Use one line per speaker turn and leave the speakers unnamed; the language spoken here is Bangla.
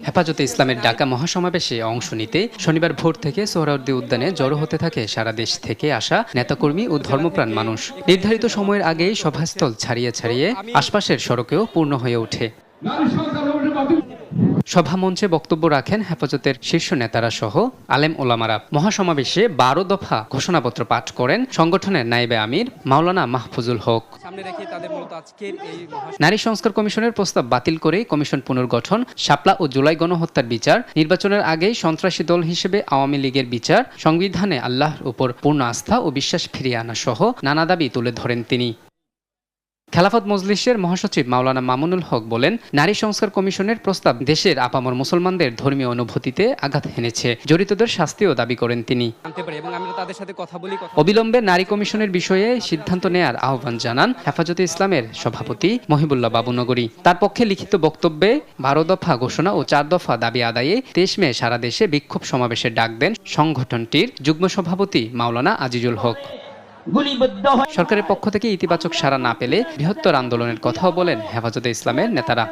হেফাজতে ইসলামের ডাকা মহাসমাবেশে অংশ নিতে শনিবার ভোর থেকে সোহরাওয়ার্দী উদ্যানে জড়ো হতে থাকে সারা দেশ থেকে আসা নেতাকর্মী ও ধর্মপ্রাণ মানুষ। নির্ধারিত সময়ের আগেই সভাস্থল ছাড়িয়ে ছাড়িয়ে আশপাশের সড়কেও পূর্ণ হয়ে ওঠে। সভামঞ্চে বক্তব্য রাখেন হেফাজতের শীর্ষ নেতারা সহ আলেম ওলামারা। মহাসমাবেশে 12 দফা ঘোষণাপত্র পাঠ করেন সংগঠনের নায়েবে আমির মাওলানা মাহফুজুল হক। নারী সংস্কার কমিশনের প্রস্তাব বাতিল করে কমিশন পুনর্গঠন, শাপলা ও জুলাই গণহত্যার বিচার, নির্বাচনের আগেই সন্ত্রাসী দল হিসেবে আওয়ামী লীগের বিচার, সংবিধানে আল্লাহর উপর পূর্ণ আস্থা ও বিশ্বাস ফিরিয়ে আনা সহ নানা দাবি তুলে ধরেন তিনি। খেলাফত মজলিসের মহাসচিব মাওলানা মামুনুল হক বলেন, নারী সংস্কার কমিশনের প্রস্তাব দেশের আপামর মুসলমানদের ধর্মীয় অনুভূতিতে আঘাত হেনেছে, জড়িতদের শাস্তিও দাবি করেন তিনি। অবিলম্বে নারী কমিশনের বিষয়ে সিদ্ধান্ত নেয়ার আহ্বান জানান হেফাজতে ইসলামের সভাপতি মহিবুল্লাহ বাবুনগরী। তার পক্ষে লিখিত বক্তব্যে 12 দফা ঘোষণা ও 4 দফা দাবি আদায়ে 23 মে সারা দেশে বিক্ষোভ সমাবেশের ডাক দেন সংগঠনটির যুগ্ম সভাপতি মাওলানা আজিজুল হক। সরকারের পক্ষ থেকে ইতিবাচক সাড়া না পেলে বৃহত্তর আন্দোলনের কথাও বলেন হেফাজতে ইসলামের নেতারা।